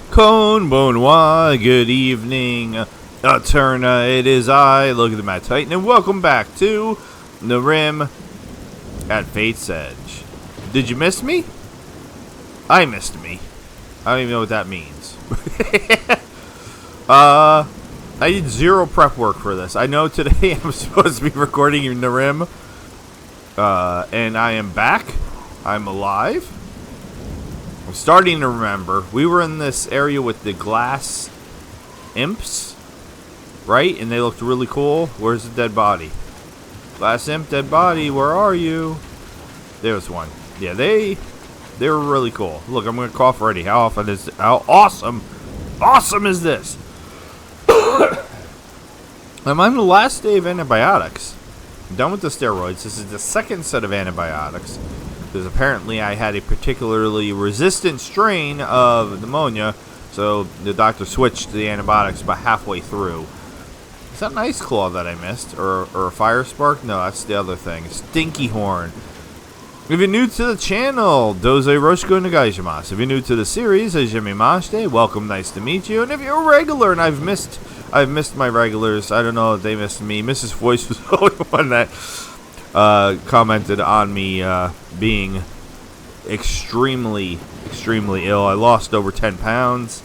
Konbanwa, good evening, Eterna, it is I, look at the Mad Titan, and welcome back to Nehrim at Fate's Edge. Did you miss me? I missed me. I don't even know what that means. I did zero prep work for this. I know today I'm supposed to be recording in Nehrim, and I am back. I'm alive. I'm starting to remember. We were in this area with the glass imps, right? And they looked really cool. Where's the dead body? Glass imp, dead body, where are you? There's one. Yeah, they were really cool. Look, I'm gonna cough already. How awesome is this? I'm on the last day of antibiotics. I'm done with the steroids. This is the second set of antibiotics. Because apparently I had a particularly resistant strain of pneumonia, so the doctor switched the antibiotics about halfway through. Is that an ice claw that I missed? Or a fire spark? No, that's the other thing. Stinky horn. If you're new to the channel, Doze Roshiko Nagaijimasu. If you're new to the series, Ajimi Mashite, welcome, nice to meet you. And if you're a regular, and I've missed my regulars, I don't know if they missed me. Mrs. Voice was the only one that commented on me being extremely ill. I lost over 10 pounds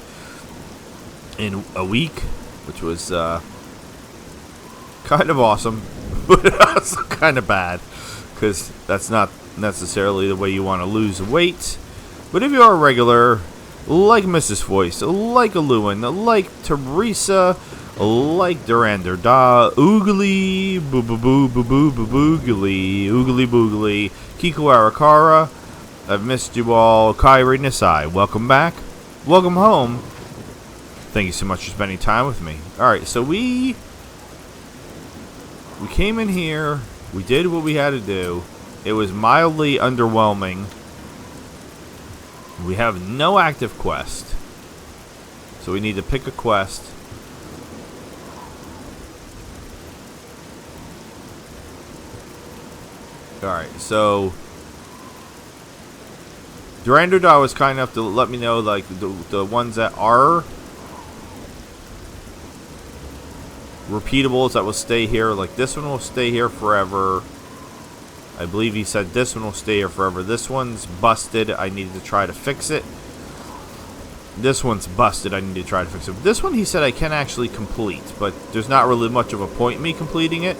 in a week, which was kind of awesome, but also kind of bad, because that's not necessarily the way you want to lose weight. But if you're a regular, like Mrs. Voice, like Aluin, like Teresa, like Durandor Da, Oogly, Boo Boo Boo Boo Boo Boo Boogly, Oogly Boogly, Kiko Arakara, I've missed you all, Kairi Nisai, welcome back, welcome home, thank you so much for spending time with me. Alright, so we came in here, we did what we had to do, it was mildly underwhelming, we have no active quest, so we need to pick a quest. Alright, so Durandor Da was kind enough to let me know, like, the ones that are repeatables that will stay here. Like, this one will stay here forever. I believe he said this one will stay here forever. This one's busted. I need to try to fix it. This one's busted. I need to try to fix it. This one he said I can actually complete, but there's not really much of a point in me completing it.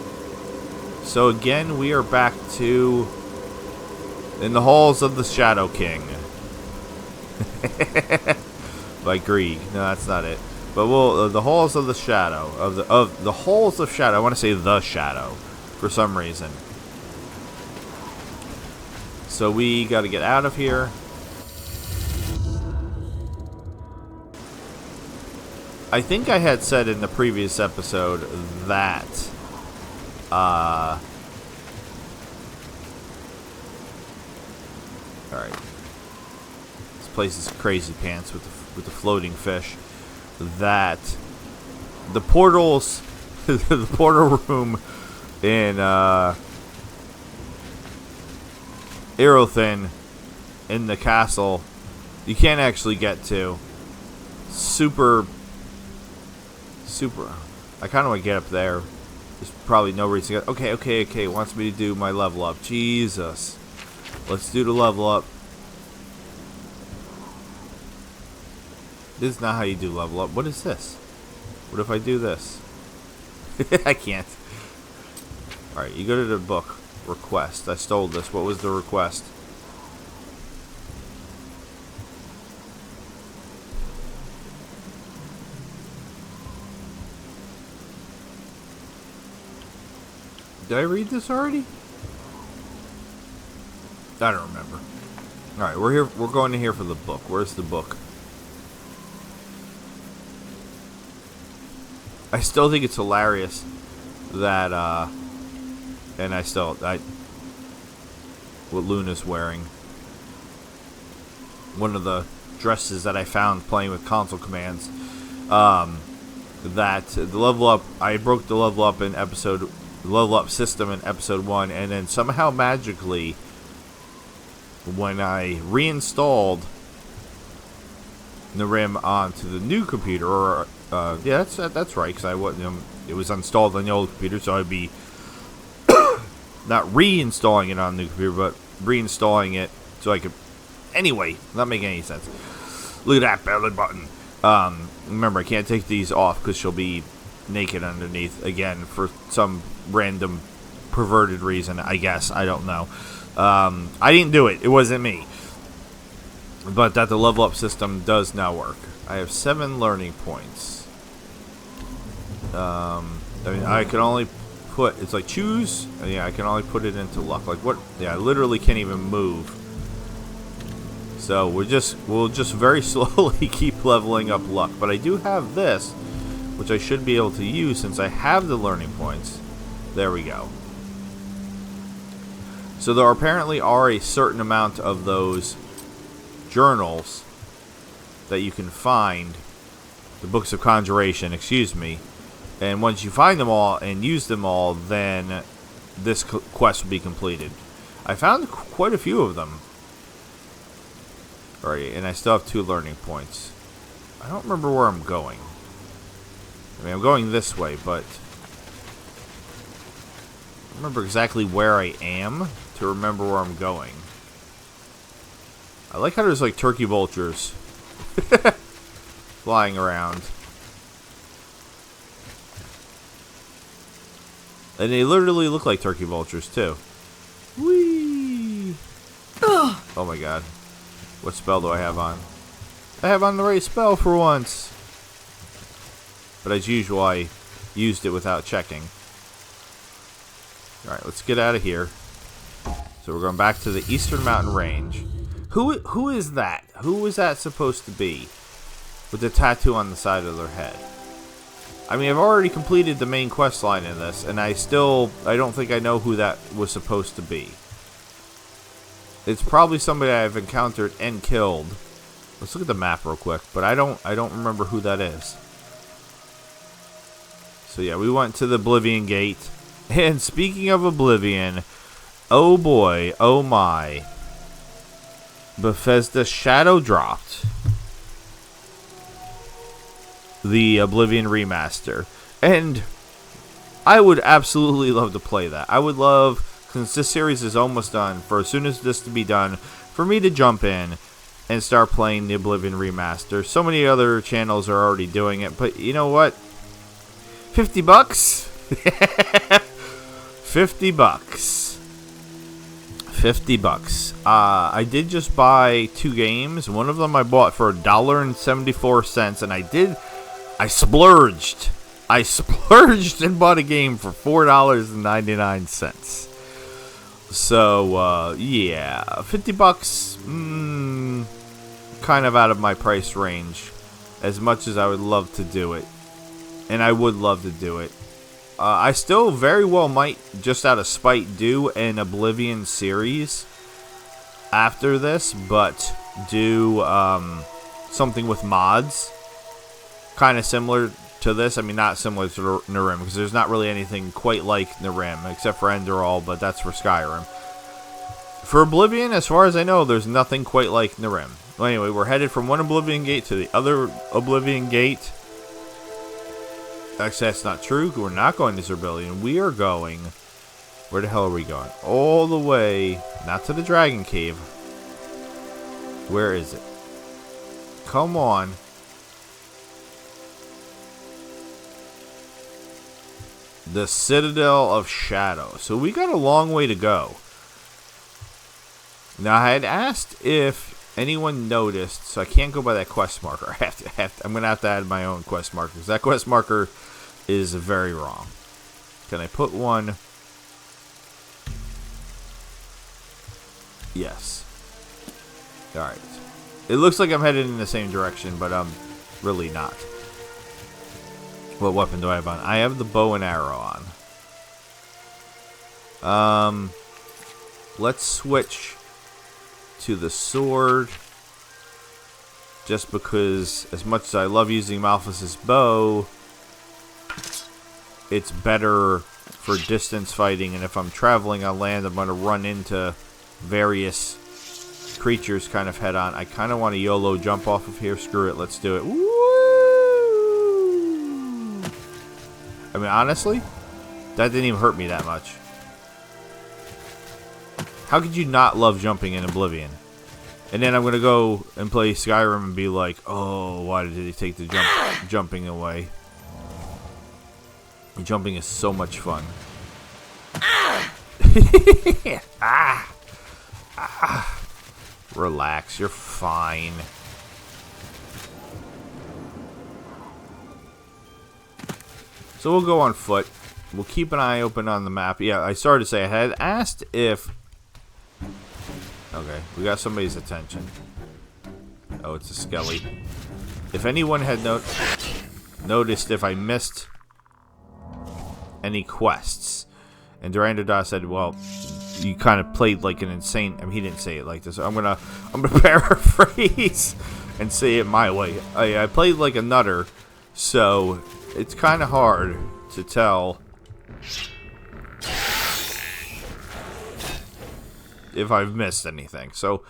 So again, we are back to in the halls of the Shadow King by Grieg. No, that's not it. But we'll the halls of the Shadow of the halls of Shadow. I want to say the Shadow for some reason. So we got to get out of here. I think I had said in the previous episode that. Alright. This place is crazy pants with the floating fish. That the portals, the portal room in Aerothin in the castle, you can't actually get to. Super. I kind of want to get up there. There's probably no reason to get... Okay. Wants me to do my level up. Jesus. Let's do the level up. This is not how you do level up. What is this? What if I do this? I can't. Alright, you go to the book. Request. I stole this. What was the request? Did I read this already? I don't remember. Alright, we're here. We're going to here for the book. Where's the book? I still think it's hilarious that, and what Luna's wearing. One of the dresses that I found playing with console commands. That the level up, I broke the level up system in episode 1, and then somehow magically, when I reinstalled Nehrim onto the new computer, or yeah, that's right, because it was installed on the old computer, so I'd be not reinstalling it on the new computer, but reinstalling it so I could. Anyway, not making any sense. Look at that belly button. Remember, I can't take these off because she'll be naked underneath again for some random perverted reason, I guess. I don't know. I didn't do it. It wasn't me. But that the level up system does now work. I have 7 learning points. I mean, I can only put, it's like choose. Yeah, I can only put it into luck. Like what? Yeah, I literally can't even move. So we'll just very slowly keep leveling up luck. But I do have this, which I should be able to use since I have the learning points. There we go. So there apparently are a certain amount of those journals that you can find, the books of conjuration, excuse me, and once you find them all and use them all, then this quest will be completed. I found quite a few of them. Alright, and I still have 2 learning points. I don't remember where I'm going. I mean, I'm going this way, but I remember exactly where I am to remember where I'm going. I like how there's like turkey vultures flying around. And they literally look like turkey vultures too. Whee! Oh my god. What spell do I have on? I have on the right spell for once. But as usual, I used it without checking. Alright, let's get out of here. So we're going back to the Eastern Mountain Range. Who is that? Who is that supposed to be? With the tattoo on the side of their head. I mean, I've already completed the main quest line in this, and I don't think I know who that was supposed to be. It's probably somebody I've encountered and killed. Let's look at the map real quick, but I don't remember who that is. So yeah, we went to the Oblivion Gate. And speaking of Oblivion, oh boy, oh my. Bethesda Shadow dropped the Oblivion remaster. And I would absolutely love to play that. I would love, since this series is almost done, for as soon as this to be done, for me to jump in and start playing the Oblivion remaster. So many other channels are already doing it, but you know what? 50 bucks? 50 bucks. 50 bucks. I did just buy 2 games. One of them I bought for $1.74, and I splurged. I splurged and bought a game for $4.99. So, yeah, 50 bucks, kind of out of my price range, as much as I would love to do it. And I would love to do it. I still very well might, just out of spite, do an Oblivion series after this, but do something with mods, kind of similar to this. I mean, not similar to Nehrim, because there's not really anything quite like Nehrim, except for Enderall, but that's for Skyrim. For Oblivion, as far as I know, there's nothing quite like Nehrim. Well, anyway, we're headed from one Oblivion Gate to the other Oblivion Gate. Actually, that's not true. We're not going to Zerbellion. We are going... Where the hell are we going? All the way... Not to the Dragon Cave. Where is it? Come on. The Citadel of Shadow. So we got a long way to go. Now, I had asked if anyone noticed, so I can't go by that quest marker. I'm going to have to add my own quest marker, because that quest marker is very wrong. Can I put one? Yes. Alright. It looks like I'm headed in the same direction, but I'm really not. What weapon do I have on? I have the bow and arrow on. Let's switch to the sword. Just because, as much as I love using Malphas's bow, it's better for distance fighting, and if I'm traveling on land, I'm going to run into various creatures kind of head on. I kind of want to YOLO jump off of here. Screw it. Let's do it. Woo! I mean, honestly, that didn't even hurt me that much. How could you not love jumping in Oblivion? And then I'm going to go and play Skyrim and be like, oh, why did he take the jumping away? Jumping is so much fun. Relax, you're fine. So we'll go on foot. We'll keep an eye open on the map. Yeah, I started to say I had asked if... Okay, we got somebody's attention. Oh, it's a skelly. If anyone had noticed if I missed any quests, and Durandada said, well, you kind of played like an insane... I mean, he didn't say it like this. I'm gonna paraphrase and say it my way. I played like a nutter, so it's kind of hard to tell if I've missed anything. So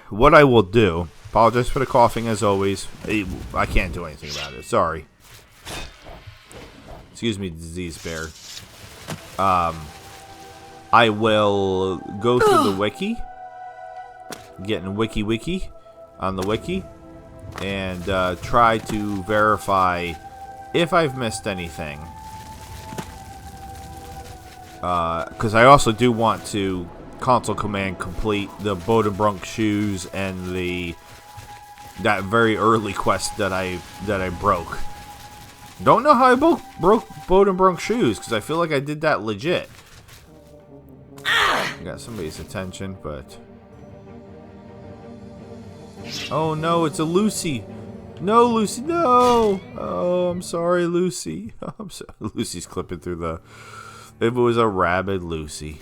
what I will do, apologize for the coughing as always. I can't do anything about it. Sorry. Excuse me, disease bear. I will go through the wiki, getting wiki on the wiki, and try to verify if I've missed anything. Because I also do want to console command complete the Bodenbrunk shoes and that very early quest that I broke. Don't know how I broke Bodenbrunk shoes, because I feel like I did that legit. Got somebody's attention, but... Oh no, it's a Lucy. No, Lucy, no! Oh, I'm sorry, Lucy. I'm sorry. Lucy's clipping through the... If it was a Rabid Lucy.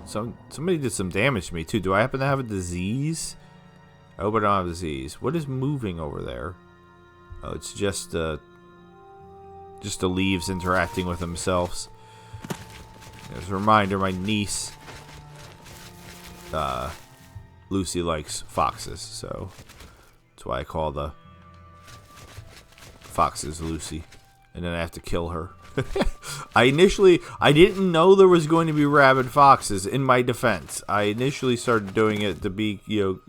Somebody did some damage to me, too. Do I happen to have a disease? I hope I don't have a disease. What is moving over there? Oh, it's just the leaves interacting with themselves. As a reminder, my niece, Lucy, likes foxes, so that's why I call the foxes Lucy. And then I have to kill her. I didn't know there was going to be rabid foxes, in my defense. I initially started doing it to be,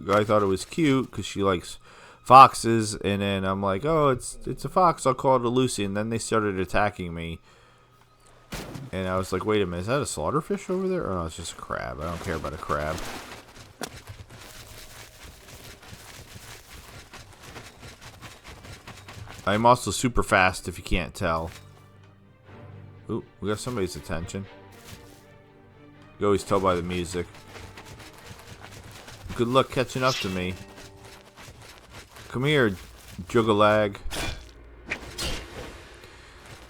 I thought it was cute because she likes foxes, and then I'm like, oh, it's a fox, I'll call it a Lucy, and then they started attacking me. And I was like, wait a minute, is that a slaughterfish over there? Oh, no, it's just a crab. I don't care about a crab. I'm also super fast, if you can't tell. Ooh, we got somebody's attention. You can always tell by the music. Good luck catching up to me. Come here, Jugalag.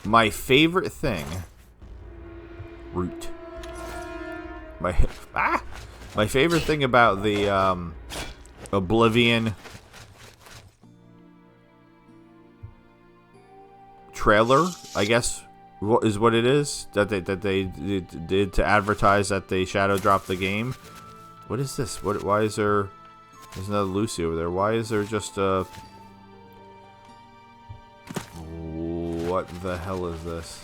My favorite thing... Root. My favorite thing about the Oblivion trailer, I guess, is what it is that they did to advertise that they shadow dropped the game. What is this? Why is there? There's another Lucy over there. Why is there just a? What the hell is this?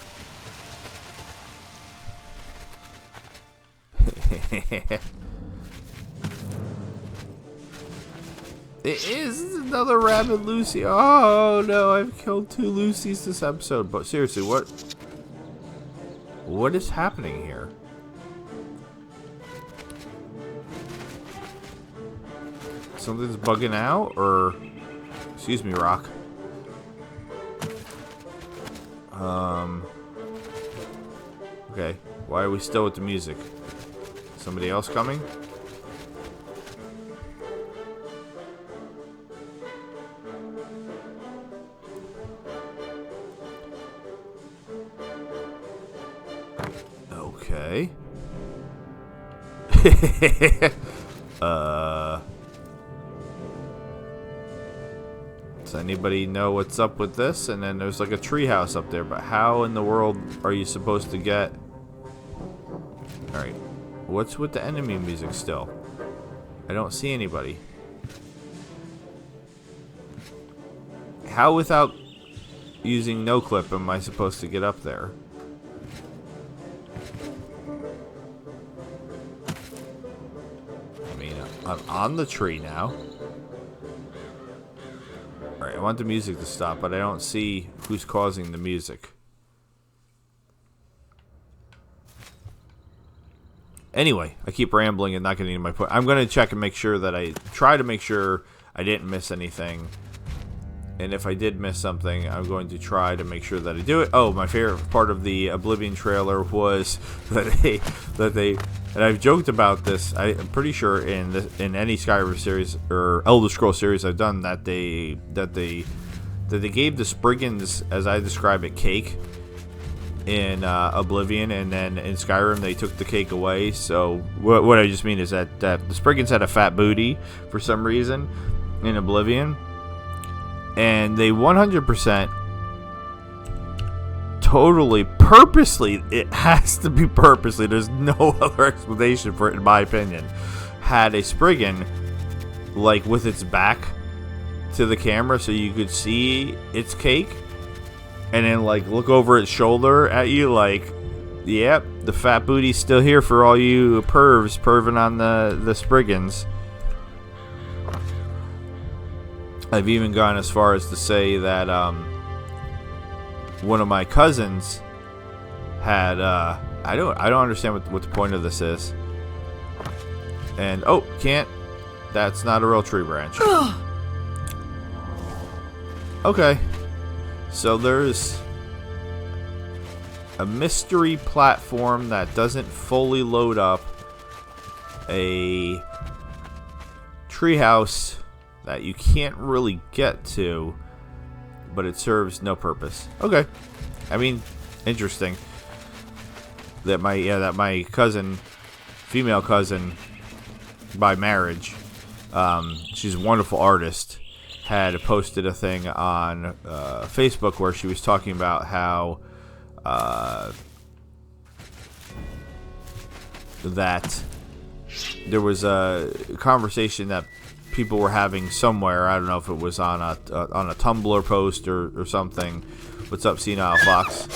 It is another Rabid Lucy. Oh no, I've killed 2 Lucies this episode. But seriously, what is happening here? Something's bugging out, or excuse me, Rock. Okay, why are we still with the music? Somebody else coming? Okay. Does anybody know what's up with this? And then there's like a treehouse up there, but how in the world are you supposed to get Alright. What's with the enemy music still? I don't see anybody. How without using no clip am I supposed to get up there? I mean, I'm on the tree now. Alright, I want the music to stop, but I don't see who's causing the music. Anyway, I keep rambling and not getting to my point. I'm going to check and make sure that I try to make sure I didn't miss anything. And if I did miss something, I'm going to try to make sure that I do it. Oh, my favorite part of the Oblivion trailer was that they, and I've joked about this. I'm pretty sure in any Skyrim series or Elder Scrolls series I've done that they gave the Spriggans, as I describe it, cake in Oblivion, and then in Skyrim they took the cake away. So what I just mean is that the Spriggans had a fat booty for some reason in Oblivion. And they 100% totally purposely, it has to be purposely, there's no other explanation for it in my opinion, had a Spriggan like with its back to the camera so you could see its cake, and then like look over its shoulder at you like, yep, the fat booty's still here for all you pervs perving on the Spriggans. I've even gone as far as to say that one of my cousins had I don't understand what the point of this is. And oh, can't. That's not a real tree branch. Okay. So there's a mystery platform that doesn't fully load up, a treehouse that you can't really get to, but it serves no purpose. Okay. I mean, interesting. That my cousin, female cousin by marriage, she's a wonderful artist, had posted a thing on Facebook where she was talking about how that there was a conversation that people were having somewhere. I don't know if it was on a Tumblr post or something. What's up, Senile Fox?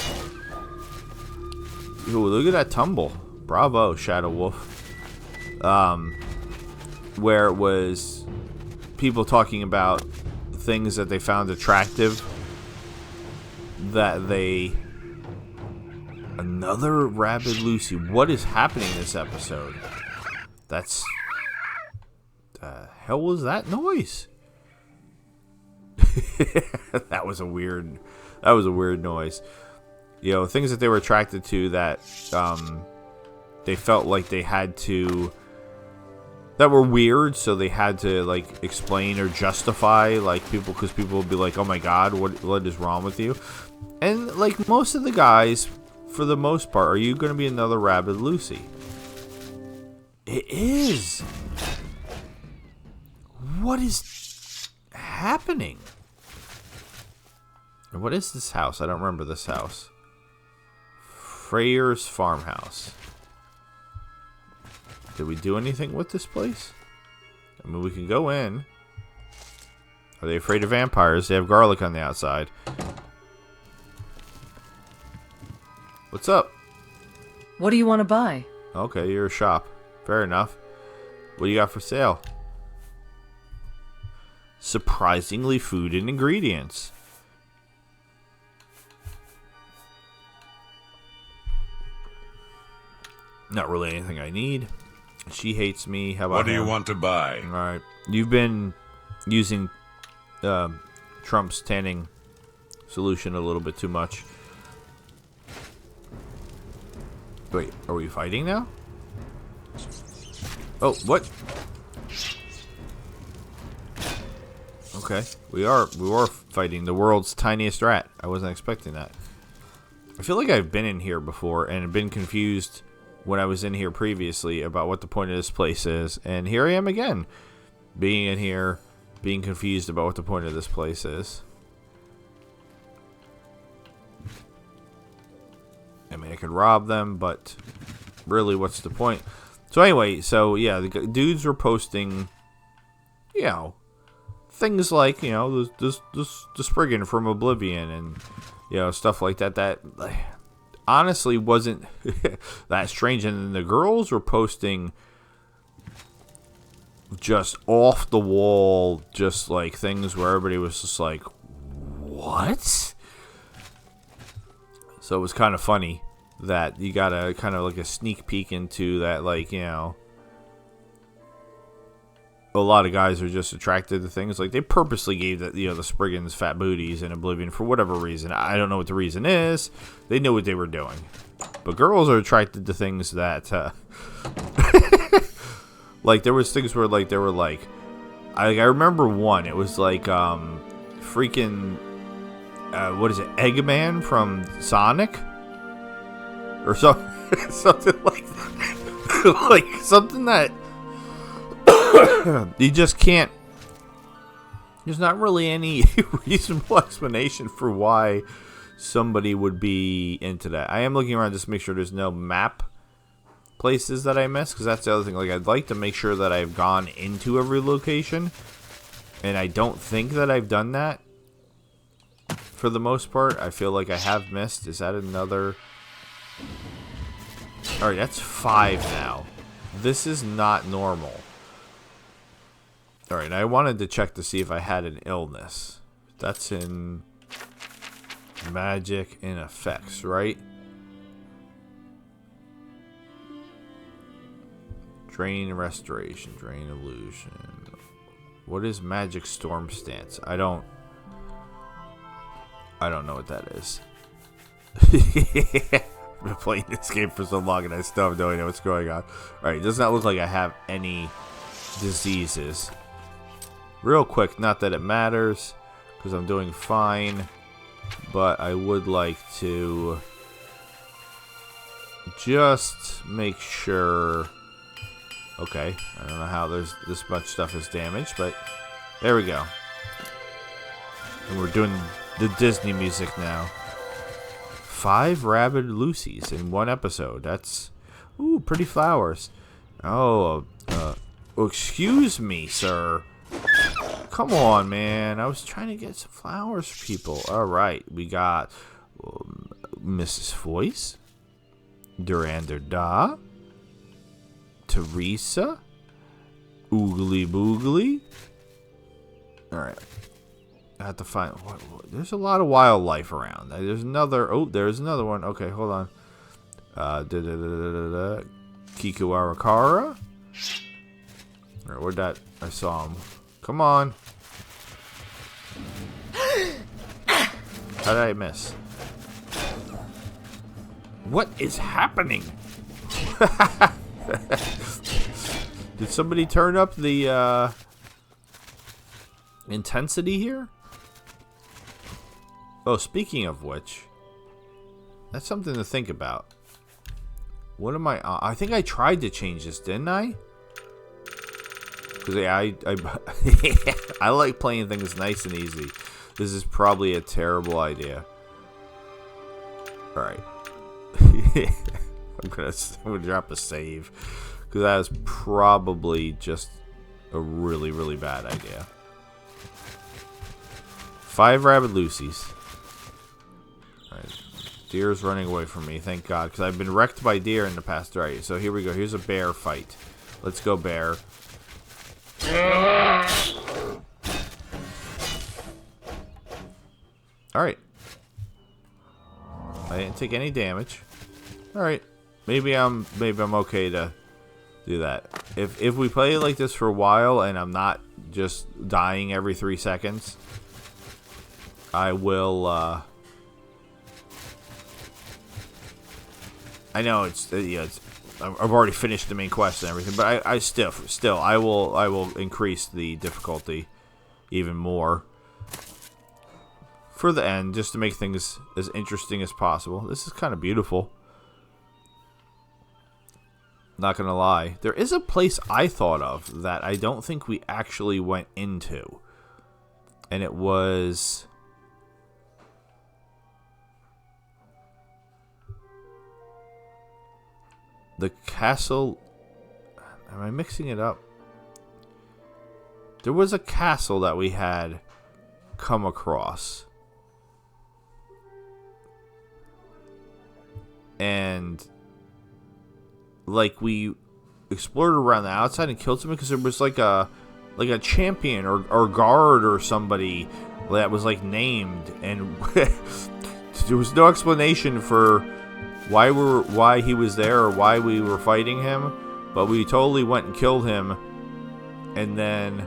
Ooh, look at that tumble. Bravo, Shadow Wolf. Where it was people talking about things that they found attractive. Another Rabid Lucy. What is happening this episode? That's... hell was that noise? that was a weird noise. You know, things that they were attracted to that they felt like they had to, that were weird, so they had to like explain or justify, like because people would be like, oh my god, what is wrong with you? And like most of the guys, for the most part, are you going to be another Rabid Lucy? It is. What is happening? What is this house? I don't remember this house. Freyr's farmhouse. Did we do anything with this place? I mean, we can go in. Are they afraid of vampires? They have garlic on the outside. What's up? What do you want to buy? Okay, you're a shop. Fair enough. What do you got for sale? Surprisingly, food and ingredients. Not really anything I need. She hates me. How about what do you want to buy? All right. You've been using Trump's tanning solution a little bit too much. Wait, are we fighting now? Oh, what? Okay, we are fighting the world's tiniest rat. I wasn't expecting that. I feel like I've been in here before and been confused when I was in here previously about what the point of this place is, and here I am again, being in here, being confused about what the point of this place is. I mean, I could rob them, but really, what's the point? So anyway, so yeah, the dudes were posting, things like, the Spriggan from Oblivion and, stuff like that. That honestly wasn't that strange. And then the girls were posting just off the wall, just like things where everybody was just like, what? So it was kind of funny that you got a kind of like a sneak peek into that, like, a lot of guys are just attracted to things. Like, they purposely gave the Spriggans fat booties in Oblivion for whatever reason. I don't know what the reason is. They knew what they were doing. But girls are attracted to things that, like, there was things where, like, they were like, I remember one. It was like, freaking, what is it, Eggman from Sonic? Or something like that. Like, something that you just can't. There's not really any reasonable explanation for why somebody would be into that. I am looking around just to make sure there's no map places that I missed, because that's the other thing. Like, I'd like to make sure that I've gone into every location, and I don't think that I've done that for the most part. I feel like I have missed. Is that another? Alright, that's 5 now. This is not normal. Alright, I wanted to check to see if I had an illness. That's in magic and effects, right? Drain restoration, drain illusion. What is magic storm stance? I don't know what that is. I've been playing this game for so long and I still have no idea what's going on. Alright, it does not look like I have any diseases. Real quick, not that it matters, because I'm doing fine, but I would like to just make sure. Okay, I don't know how there's this much stuff is damaged, but there we go. And we're doing the Disney music now. 5 Rabid Lucy's in one episode. That's, ooh, pretty flowers. Oh, excuse me, sir. Come on, man. I was trying to get some flowers for people. All right, we got Mrs. Voice, Durandar Da, Teresa, Oogly Boogly. All right. I have to find. There's a lot of wildlife around. There's another. Oh, there's another one. Okay, hold on. Kikuarakara. Alright, where'd that? I saw him. Come on. How did I miss? What is happening? Did somebody turn up the intensity here? Oh, speaking of which, that's something to think about. What am I think I tried to change this, didn't I? Because I like playing things nice and easy. This is probably a terrible idea. Alright. I'm gonna drop a save. Because that is probably just a really, really bad idea. 5 Rabid Lucy's. Alright. Deer's running away from me, thank God. Because I've been wrecked by deer in the past. Alright, so here we go. Here's a bear fight. Let's go, bear. Alright. I didn't take any damage. Alright. Maybe I'm okay to do that. If we play like this for a while and I'm not just dying every 3 seconds, I will I know it's I've already finished the main quest and everything, but I still I will increase the difficulty even more for the end, just to make things as interesting as possible. This is kind of beautiful. Not gonna lie. There is a place I thought of that I don't think we actually went into. And it was... The castle... Am I mixing it up? There was a castle that we had come across. And... like, we explored around the outside and killed somebody because there was like a champion or guard or somebody that was like named, and there was no explanation for why he was there or why we were fighting him, but we totally went and killed him. And then,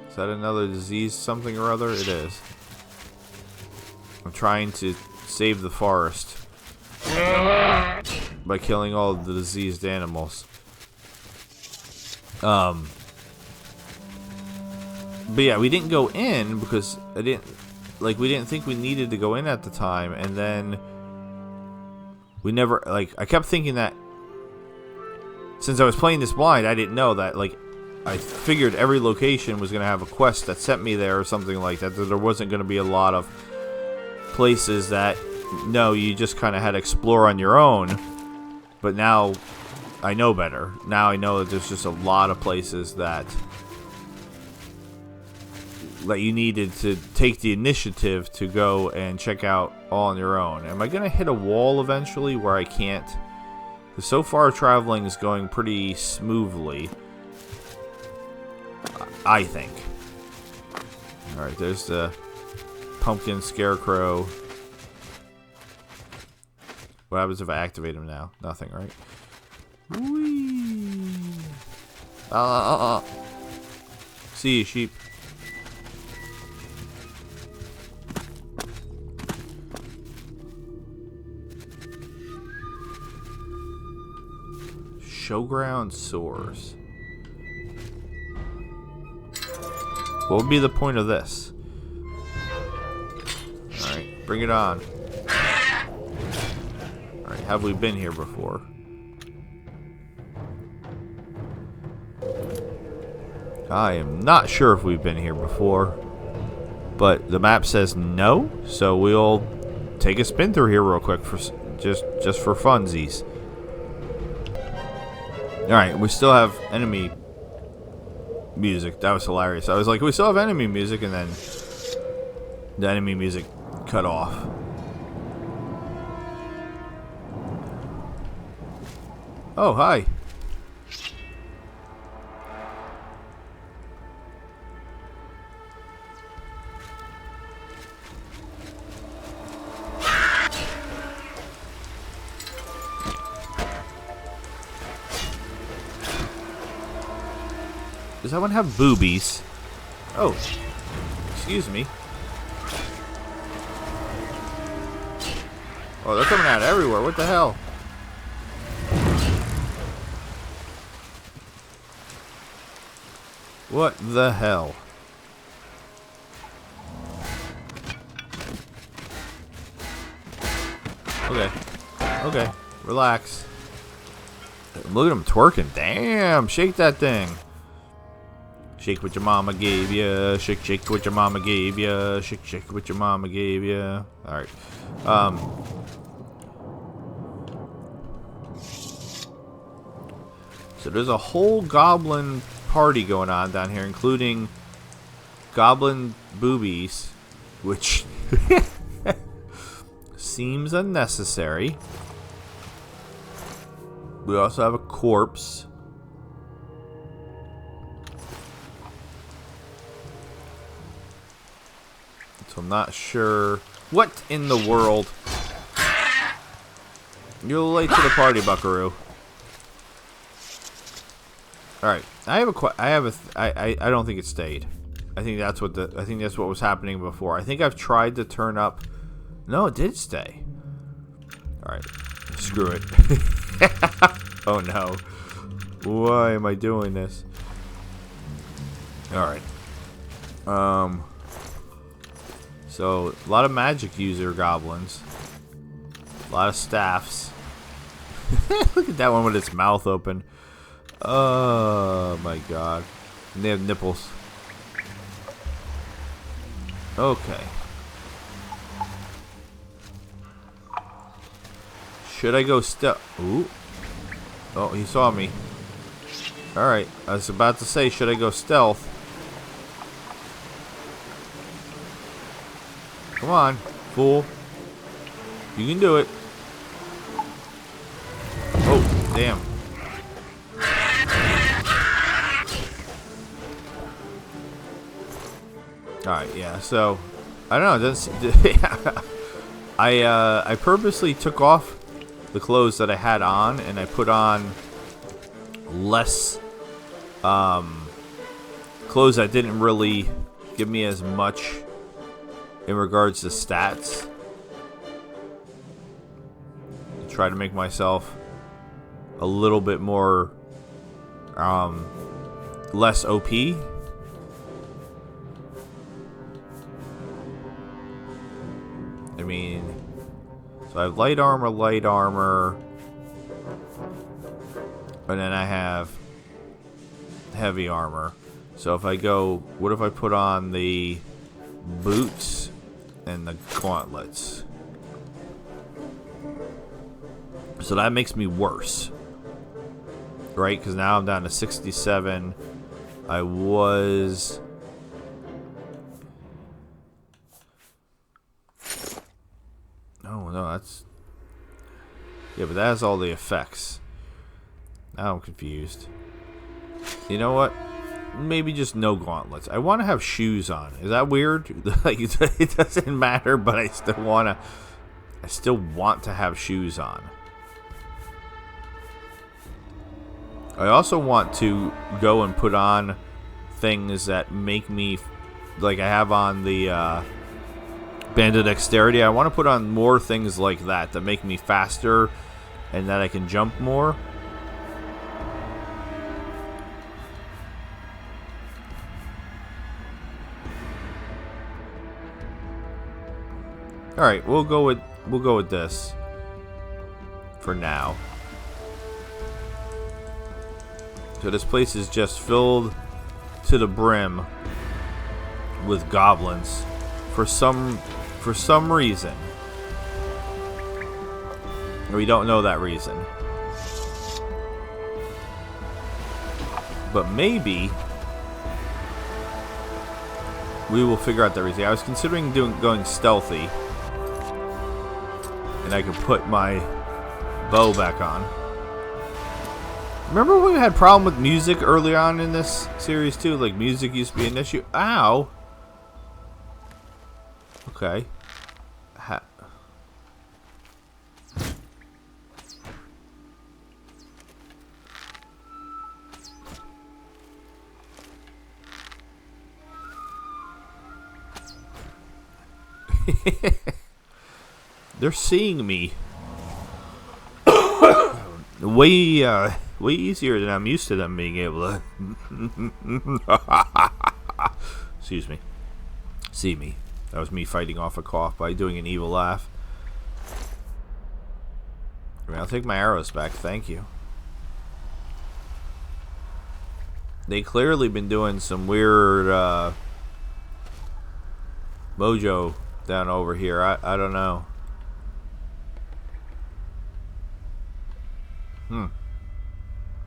is that another disease something or other? It is. I'm trying to save the forest by killing all of the diseased animals. But yeah, we didn't go in because we didn't think we needed to go in at the time, and then we never, I kept thinking that since I was playing this blind, I didn't know that, I figured every location was going to have a quest that sent me there or something like that, that there wasn't going to be a lot of places that, no, you just kind of had to explore on your own. But now I know better. Now I know that there's just a lot of places that you needed to take the initiative to go and check out all on your own. Am I going to hit a wall eventually where I can't? Because so far traveling is going pretty smoothly, I think. Alright, there's the pumpkin scarecrow. What happens if I activate him now? Nothing, right? Whee! See you, sheep. Showground soars. What would be the point of this? Alright, bring it on. Alright, have we been here before? I am not sure if we've been here before, but the map says no, so we'll take a spin through here real quick for just for funsies. Alright, we still have enemy music. That was hilarious. I was like, we still have enemy music, and then the enemy music cut off. Oh, hi. Does that one have boobies? Oh, excuse me. Oh, they're coming out everywhere. What the hell? What the hell? Okay. Okay. Relax. Look at him twerking. Damn. Shake that thing. Shake what your mama gave ya. Shake, shake what your mama gave ya. Shake, shake what your mama gave ya. Alright. So there's a whole goblin party going on down here, including goblin boobies, which seems unnecessary. We also have a corpse. So I'm not sure what in the world. You're late to the party, Buckaroo. All right, I don't think it stayed. I think that's what was happening before. I think I've tried to turn up. No, it did stay. All right, screw it. Oh no, why am I doing this? All right. So a lot of magic user goblins, a lot of staffs. Look at that one with its mouth open. Oh my god. And they have nipples. Okay. Should I go Ooh. Oh, he saw me. Alright, I was about to say, should I go stealth? Come on, fool. You can do it. Oh, damn. Alright, yeah, so I don't know, it doesn't I purposely took off the clothes that I had on and I put on less clothes that didn't really give me as much in regards to stats. To try to make myself a little bit more less OP. I mean, so I have light armor, and then I have heavy armor. So if I go, what if I put on the boots and the gauntlets? So that makes me worse, right? Because now I'm down to 67. I was... Oh, no, that's... Yeah, but that has all the effects. Now I'm confused. You know what? Maybe just no gauntlets. I want to have shoes on. Is that weird? Like, it doesn't matter, but I still want to have shoes on. I also want to go and put on things that make me, like I have on the Bandit Dexterity. I want to put on more things like that that make me faster and that I can jump more. All right, we'll go with this for now. So this place is just filled to the brim with goblins for some reason. We don't know that reason. But maybe we will figure out that reason. I was considering going stealthy. And I could put my bow back on. Remember when we had a problem with music early on in this series too? Like music used to be an issue. Ow! Okay. They're seeing me. Way easier than I'm used to them being able to. Excuse me. See me. That was me fighting off a cough by doing an evil laugh. I mean, I'll take my arrows back. Thank you. They clearly been doing some weird mojo down over here. I don't know.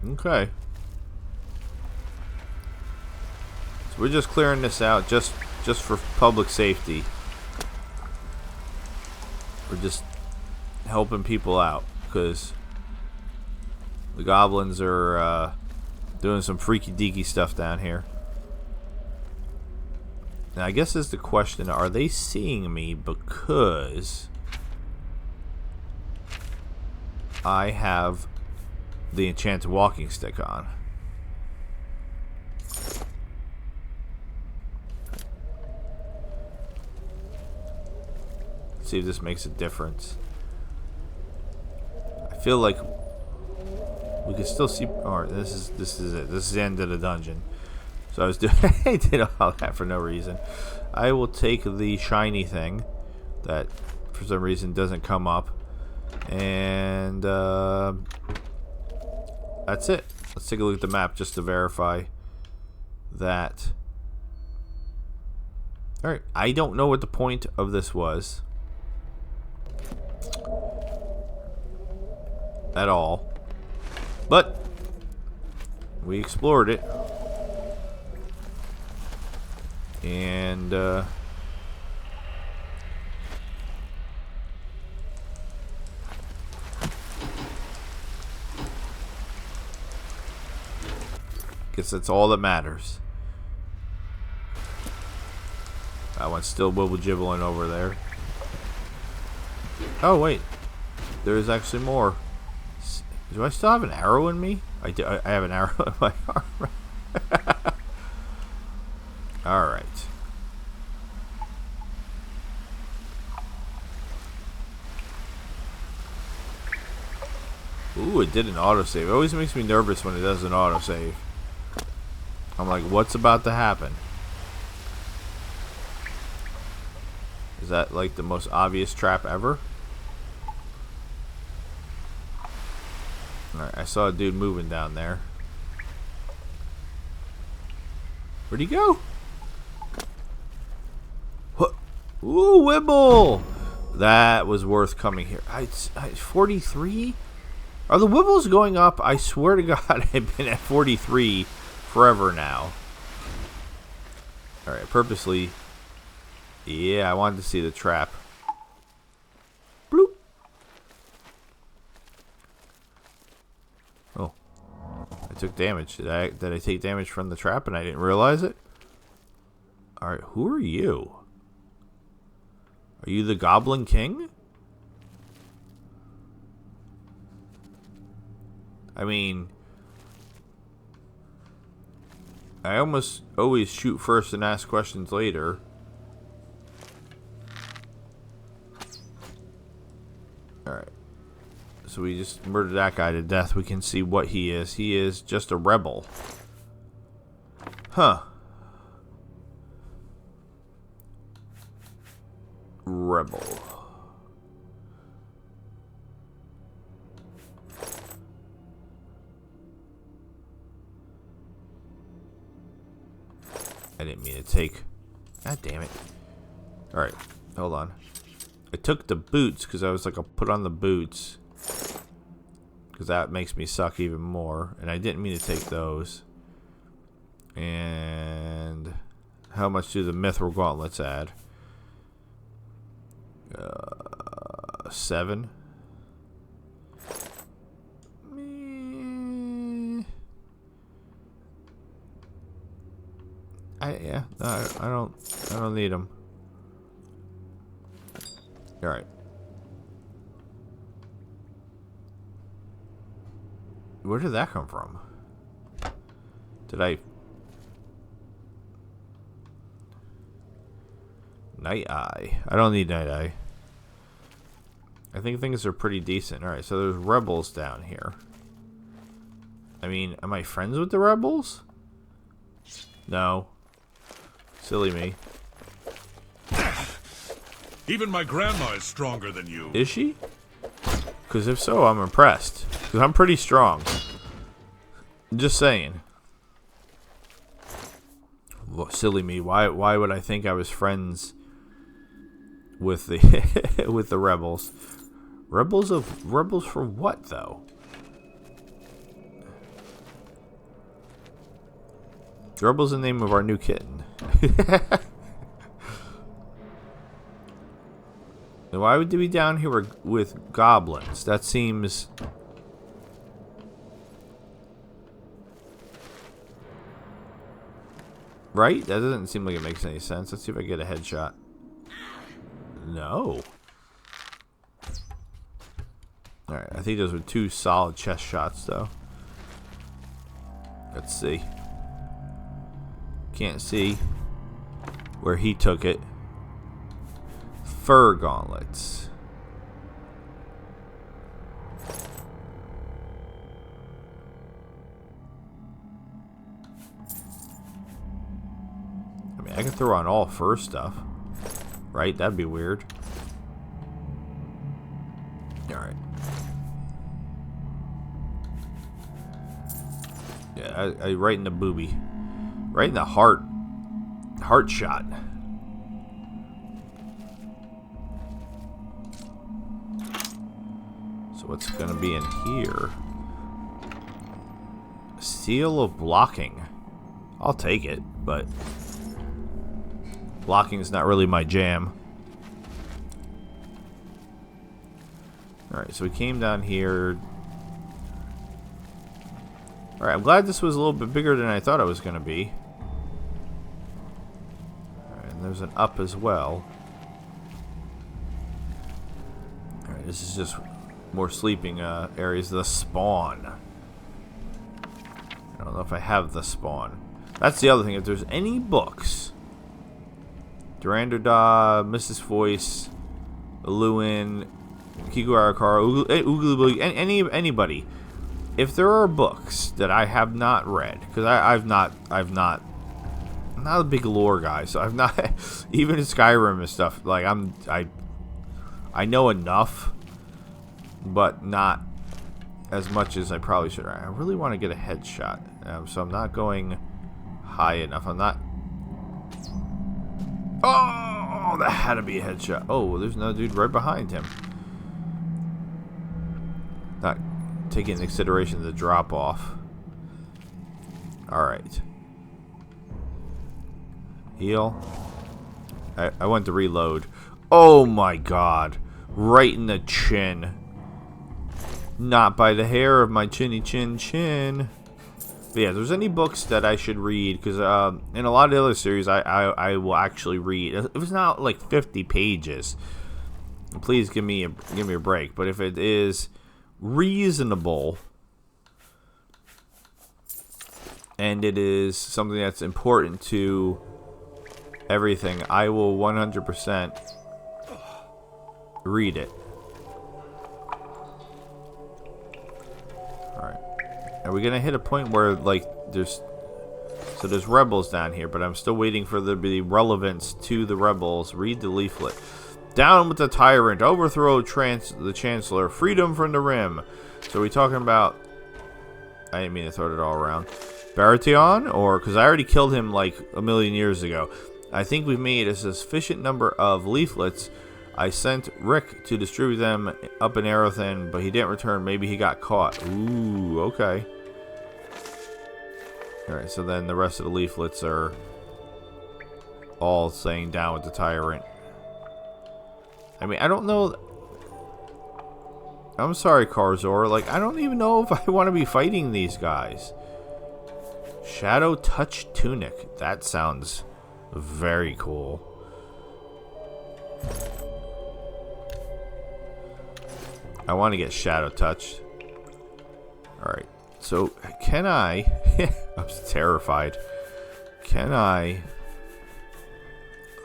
Okay. So we're just clearing this out just for public safety. We're just helping people out because the goblins are doing some freaky deaky stuff down here. Now I guess is the question, are they seeing me because I have the enchanted walking stick on? Let's see if this makes a difference. I feel like we can still see. Alright, this is it. This is the end of the dungeon. So I was doing I did all that for no reason. I will take the shiny thing that for some reason doesn't come up. And that's it. Let's take a look at the map just to verify that. Alright, I don't know what the point of this was at all. But we explored it. And guess that's all that matters. That one's still wibble jibbling over there. Oh wait, there's actually more. Do I still have an arrow in me? I do. I have an arrow in my arm. All right. Ooh, it did an autosave. It always makes me nervous when it does an autosave. I'm like, what's about to happen? Is that like the most obvious trap ever? Alright, I saw a dude moving down there. Where'd he go? What? Ooh, Wibble! That was worth coming here. 43? Are the Wibbles going up? I swear to God, I've been at 43 forever now. Alright, purposely. Yeah, I wanted to see the trap. Bloop. Oh. I took damage. Did I take damage from the trap and I didn't realize it? Alright, who are you? Are you the Goblin King? I mean, I almost always shoot first and ask questions later. Alright. So we just murdered that guy to death. We can see what he is. He is just a rebel. Huh. Rebel. I didn't mean to take. God damn it. Alright, hold on. I took the boots because I was like, I'll put on the boots. Because that makes me suck even more. And I didn't mean to take those. And how much do the Mithril gauntlets add? 7. Yeah, no, I don't need them. All right. Where did that come from? Did I? Night Eye. I don't need Night Eye. I think things are pretty decent. All right, so there's rebels down here. I mean, am I friends with the rebels? No. Silly me. Even my grandma is stronger than you. Is she? Because if so, I'm impressed. Because I'm pretty strong. Just saying. Well, silly me. Why would I think I was friends with the with the rebels? Rebels for what though? Rebels is the name of our new kitten. Why would they be down here with goblins? That seems... Right? That doesn't seem like it makes any sense. Let's see if I get a headshot. No. Alright, I think those were 2 solid chest shots, though. Let's see. Can't see where he took it. Fur gauntlets. I mean, I can throw on all fur stuff. Right? That'd be weird. Alright. Yeah, I right in the booby. Right in the heart. Heart shot. So what's gonna be in here? Seal of blocking. I'll take it, but blocking is not really my jam. Alright, so we came down here. Alright, I'm glad this was a little bit bigger than I thought it was going to be. Alright, and there's an up as well. Alright, this is just more sleeping areas. The spawn. I don't know if I have the spawn. That's the other thing. If there's any books, Durandar, Mrs. Voice, Lewin, Kiku Arakara, anybody. If there are books that I have not read, because I'm not a big lore guy, so I've not even in Skyrim and stuff. Like I know enough, but not as much as I probably should. I really want to get a headshot, so I'm not going high enough. I'm not. Oh, that had to be a headshot. Oh, there's another dude right behind him. Not taking into consideration the drop off. Alright. Heal. I went to reload. Oh my god. Right in the chin. Not by the hair of my chinny chin chin. But yeah, if there's any books that I should read, because in a lot of the other series I will actually read. If it's not like 50 pages, please give me a break. But if it is reasonable and it is something that's important to everything, I will 100% read it. Alright. Are we gonna hit a point where, like, there's rebels down here, but I'm still waiting for there to be relevance to the rebels. Read the leaflet. Down with the tyrant, overthrow the chancellor, freedom from the rim. So are we talking about, I didn't mean to throw it all around, Baratheon? Or, because I already killed him like a million years ago. I think we've made a sufficient number of leaflets. I sent Rick to distribute them up in Aerothin, but he didn't return. Maybe he got caught. Ooh, okay. Alright, so then the rest of the leaflets are all saying down with the tyrant. I mean, I don't know. I'm sorry, Karzor. Like, I don't even know if I want to be fighting these guys. Shadow Touch Tunic. That sounds very cool. I want to get Shadow Touched. Alright. So, can I... I was terrified. Can I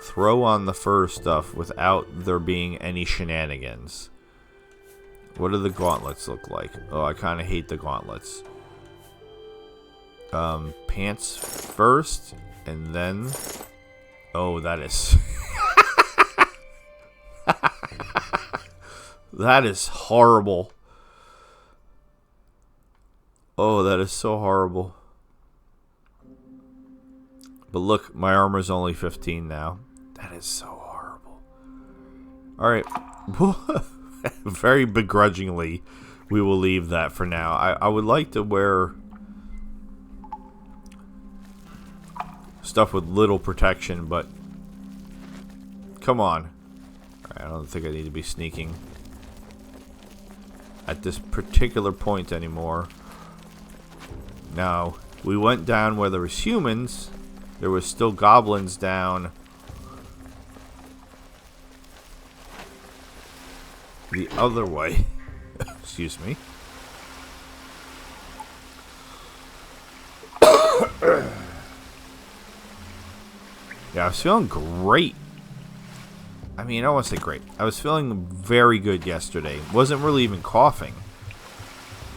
throw on the fur stuff without there being any shenanigans? What do the gauntlets look like? Oh, I kind of hate the gauntlets. Pants first, and then... Oh, that is... That is horrible. Oh, that is so horrible. But look, my armor's only 15 now. That is so horrible. Alright. Very begrudgingly, we will leave that for now. I would like to wear stuff with little protection, but come on. Alright, I don't think I need to be sneaking at this particular point anymore. Now, we went down where there was humans. There was still goblins down the other way. Excuse me. Yeah, I was feeling great. I mean, I don't want to say great. I was feeling very good yesterday. Wasn't really even coughing.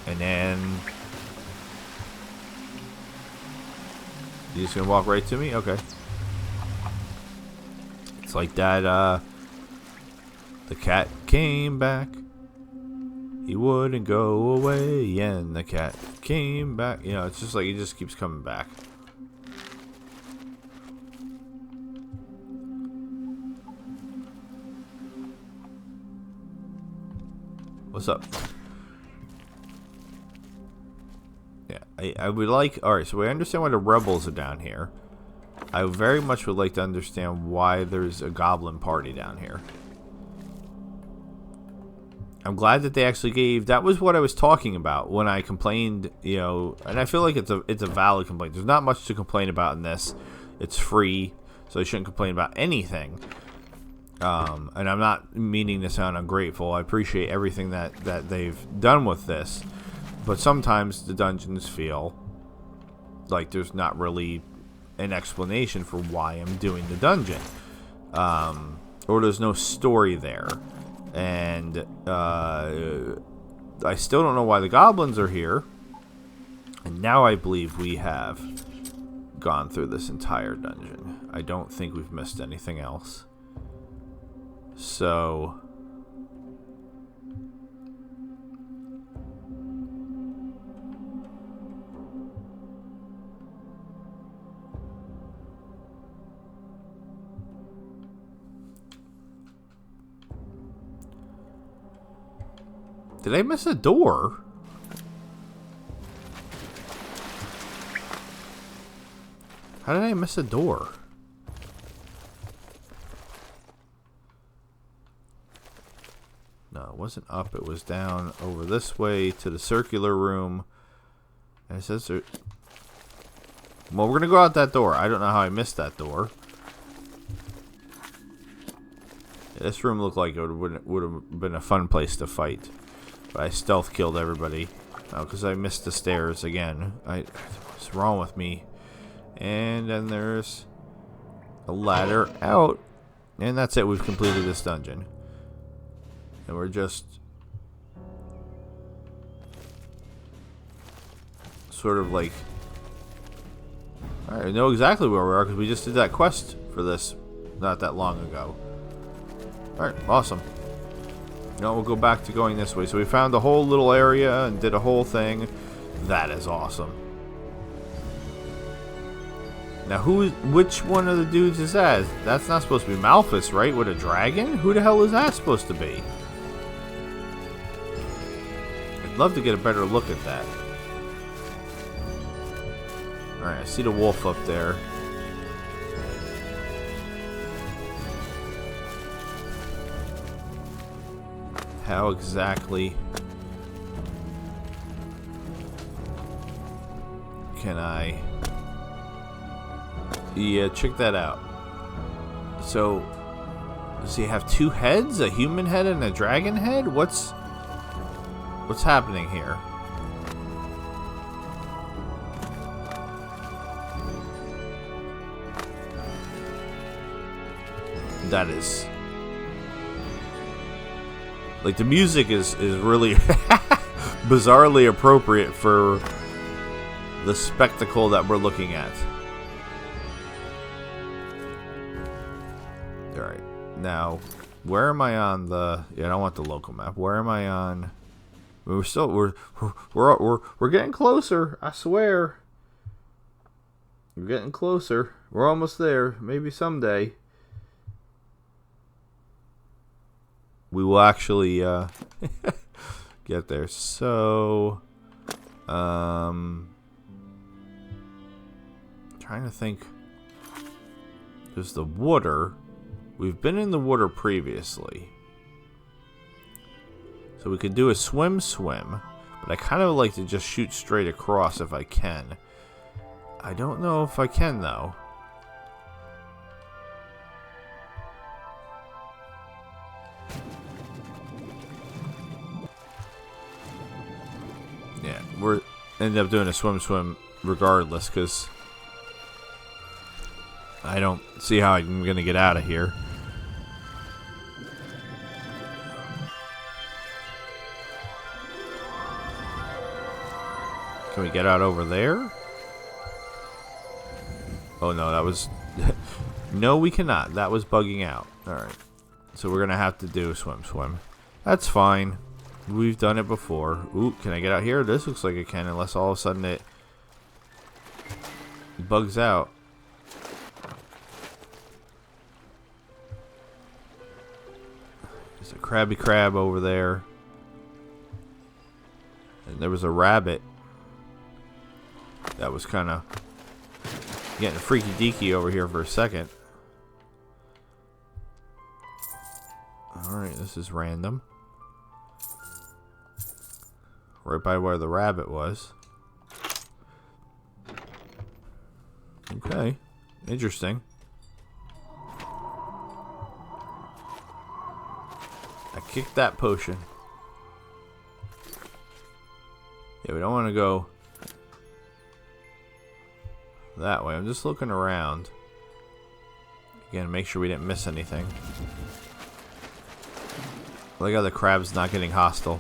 And then... You just gonna walk right to me? Okay. It's like that, the cat came back. He wouldn't go away, and the cat came back. You know, it's just like he just keeps coming back. What's up? Yeah, I would like... Alright, so we understand why the rebels are down here. I very much would like to understand why there's a goblin party down here. I'm glad that they actually gave... That was what I was talking about when I complained, you know... And I feel like it's a valid complaint. There's not much to complain about in this. It's free, so I shouldn't complain about anything. And I'm not meaning to sound ungrateful. I appreciate everything that they've done with this. But sometimes the dungeons feel like there's not really an explanation for why I'm doing the dungeon. Or there's no story there. And I still don't know why the goblins are here. And now I believe we have gone through this entire dungeon. I don't think we've missed anything else. So... Did I miss a door? How did I miss a door? No, it wasn't up. It was down over this way to the circular room. And it says there... Well, we're going to go out that door. I don't know how I missed that door. Yeah, this room looked like it would have been a fun place to fight. But I stealth killed everybody. Oh, because I missed the stairs again. What's wrong with me? And then there's a ladder out. And that's it. We've completed this dungeon. And we're just sort of like... Alright, I know exactly where we are because we just did that quest for this not that long ago. Alright, awesome. Now we'll go back to going this way. So we found the whole little area and did a whole thing. That is awesome. Now which one of the dudes is that? That's not supposed to be Malphus, right? With a dragon? Who the hell is that supposed to be? I'd love to get a better look at that. Alright, I see the wolf up there. How exactly can I... Yeah, check that out. So, does he have two heads? A human head and a dragon head? What's happening here? That is... Like, the music is really bizarrely appropriate for the spectacle that we're looking at. Alright, now, where am I on the... Yeah, I don't want the local map. Where am I on... We're still... We're getting closer, I swear. We're getting closer. We're almost there. Maybe someday we will actually get there. So, trying to think. There's the water. We've been in the water previously, so we could do a swim. But I kind of like to just shoot straight across if I can. I don't know if I can though. Yeah, we're end up doing a swim regardless, because I don't see how I'm gonna get out of here. Can we get out over there? Oh no, that was... No, we cannot. That was bugging out. Alright. So we're gonna have to do a swim. That's fine. We've done it before. Ooh, can I get out here? This looks like it can, unless all of a sudden it bugs out. There's a crabby crab over there. And there was a rabbit. That was kind of getting freaky deaky over here for a second. Alright, this is random. Right by where the rabbit was. Okay. Interesting. I kicked that potion. Yeah, we don't want to go that way. I'm just looking around. Again, make sure we didn't miss anything. I like how the crab's not getting hostile.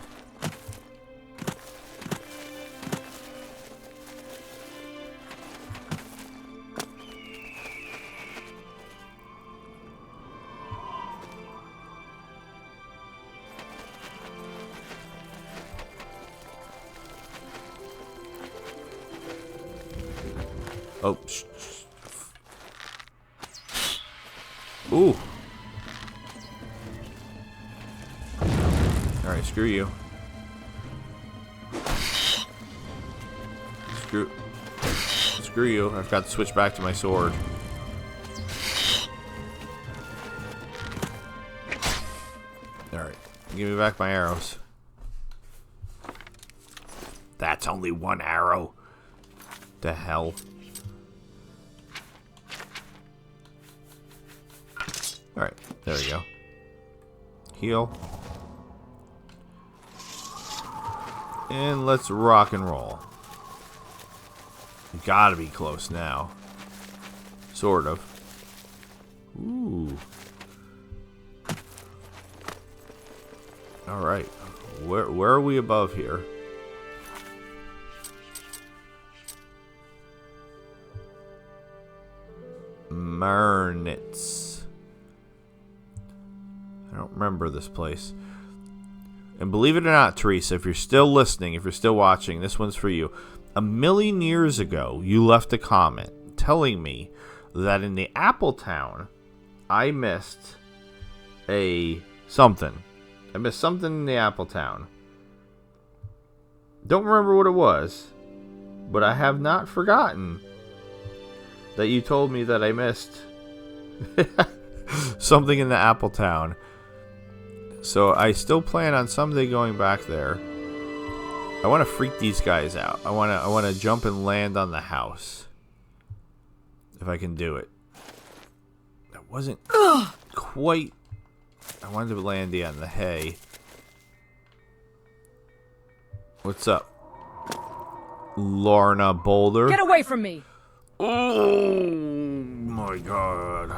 Oh, ooh. Alright, screw you. Screw you. I've got to switch back to my sword. Alright, give me back my arrows. That's only one arrow. The hell? Alright, there we go. Heal. And let's rock and roll. Gotta be close now. Sort of. Ooh. Alright. Where are we above here? Marnitz. I don't remember this place. And believe it or not, Teresa, if you're still listening, if you're still watching, this one's for you. A million years ago, you left a comment telling me that in the Apple Town, I missed something. I missed something in the Apple Town. Don't remember what it was, but I have not forgotten that you told me that I missed something in the Apple Town. So I still plan on someday going back there. I want to freak these guys out. I want to jump and land on the house. If I can do it. That wasn't quite. I wanted to land on the hay. What's up, Lorna Boulder? Get away from me! Oh my god.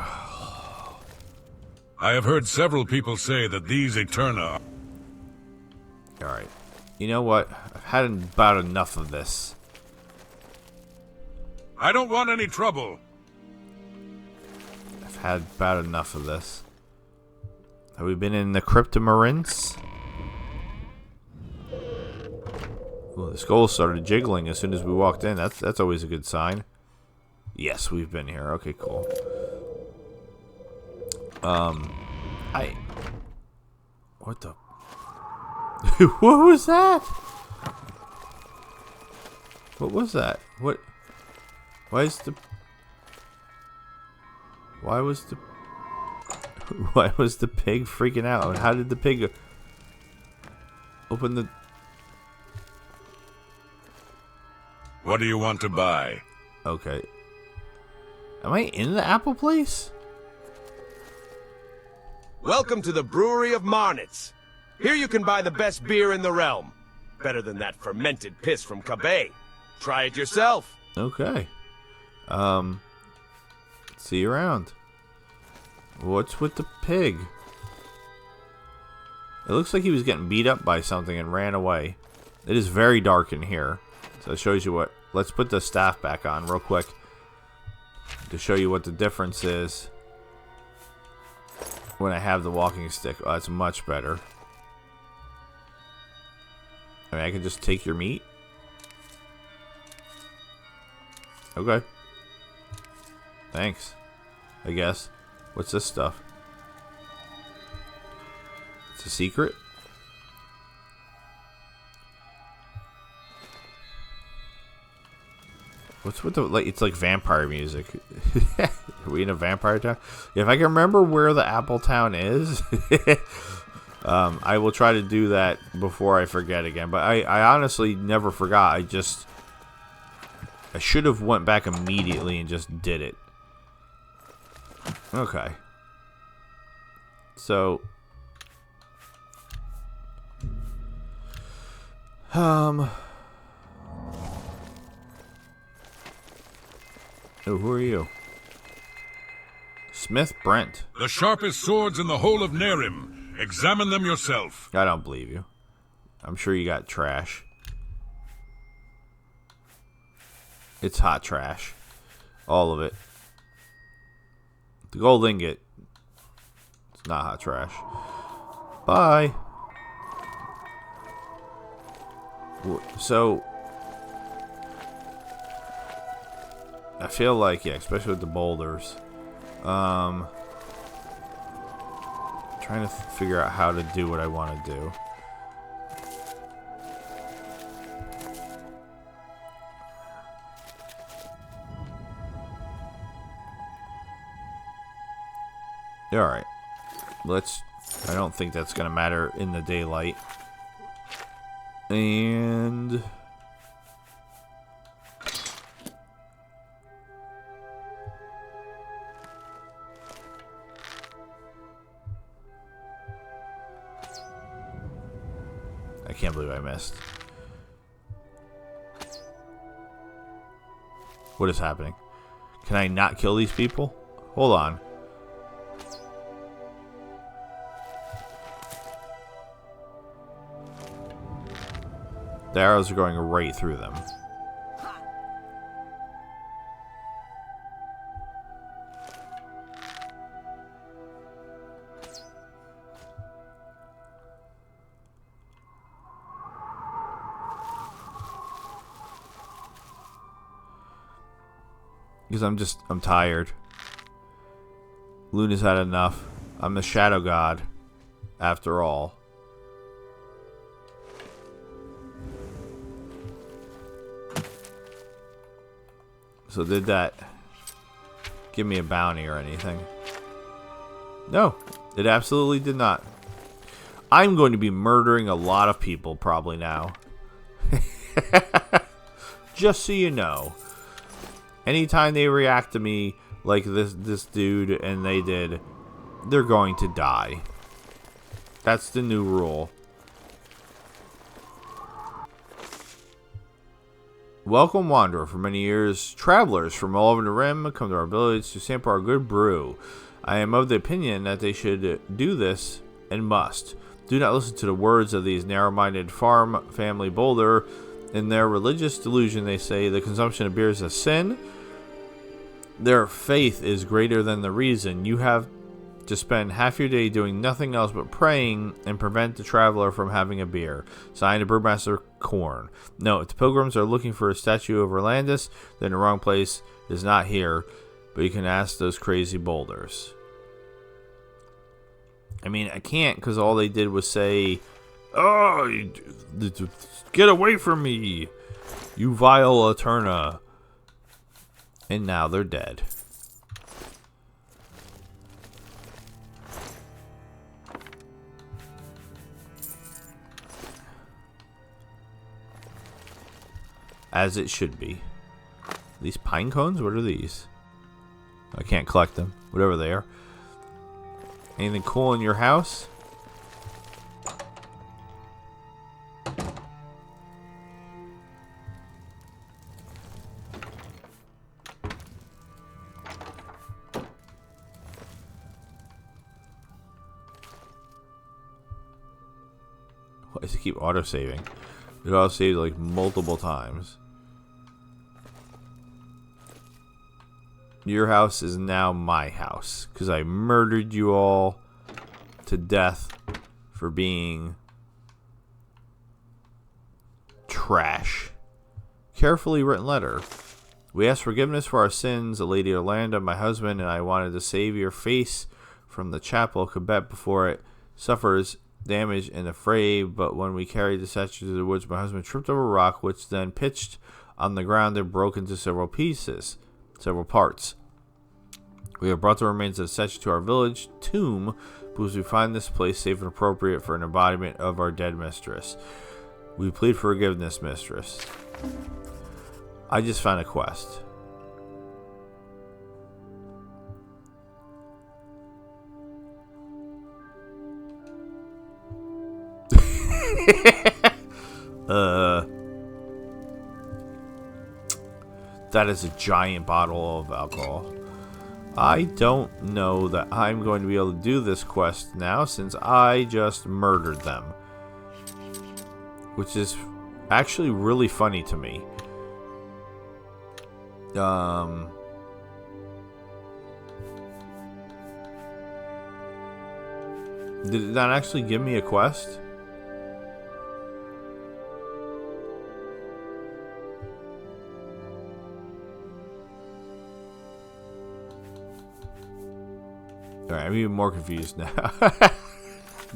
I have heard several people say that these Eterna... Alright. You know what? I've had about enough of this. I don't want any trouble. I've had about enough of this. Have we been in the Cryptomarines? Ooh, the skull started jiggling as soon as we walked in. That's always a good sign. Yes, we've been here. Okay, cool. What the? What was that? What was that? What? Why was the pig freaking out? How did the pig open the... What do you want to buy? Okay. Am I in the apple place? Welcome to the Brewery of Marnitz. Here you can buy the best beer in the realm. Better than that fermented piss from Cabay. Try it yourself. Okay. See you around. What's with the pig? It looks like he was getting beat up by something and ran away. It is very dark in here. So it shows you what... Let's put the staff back on real quick to show you what the difference is when I have the walking stick. Oh, that's much better. I mean, I can just take your meat. Okay. Thanks. I guess. What's this stuff? It's a secret? What's with the like? It's like vampire music. Are we in a vampire town? If I can remember where the Apple Town is, I will try to do that before I forget again. But I honestly never forgot. I should have went back immediately and just did it. Okay. So, oh, who are you? Smith Brent. The sharpest swords in the whole of Nehrim. Examine them yourself. I don't believe you. I'm sure you got trash. It's hot trash. All of it. The gold ingot. It's not hot trash. Bye. So, I feel like, yeah, especially with the boulders. Trying to figure out how to do what I want to do. Alright. I don't think that's going to matter in the daylight. And I can't believe I missed. What is happening? Can I not kill these people? Hold on. The arrows are going right through them. Because I'm tired. Luna's had enough. I'm the Shadow God, after all. So did that give me a bounty or anything? No, it absolutely did not. I'm going to be murdering a lot of people probably now. Just so you know. Anytime they react to me like this dude and they did, they're going to die. That's the new rule. Welcome, Wanderer. For many years, travelers from all over the Rim come to our village to sample our good brew. I am of the opinion that they should do this and must. Do not listen to the words of these narrow-minded farm family boulder. In their religious delusion, they say the consumption of beer is a sin. Their faith is greater than the reason. You have to spend half your day doing nothing else but praying and prevent the traveler from having a beer. Signed, Brewmaster Korn. No, if the pilgrims are looking for a statue of Orlandus, then the wrong place is not here, but you can ask those crazy boulders. I mean, I can't because all they did was say, "Oh, get away from me, you vile Eterna." And now they're dead. As it should be. These pine cones? What are these? I can't collect them. Whatever they are. Anything cool in your house? Why does it keep auto-saving? It auto-saved like multiple times. Your house is now my house because I murdered you all to death for being trash. Carefully written letter. We ask forgiveness for our sins, Lady Orlando, my husband, and I wanted to save your face from the chapel of Quebec before it suffers damage in the fray, but when we carried the statue to the woods, my husband tripped over a rock, which then pitched on the ground and broken into several parts. We have brought the remains of the statue to our village tomb because we find this place safe and appropriate for an embodiment of our dead mistress. We plead forgiveness, mistress. I just found a quest. That is a giant bottle of alcohol. I don't know that I'm going to be able to do this quest now since I just murdered them. Which is actually really funny to me. Did it not actually give me a quest? Alright, I'm even more confused now.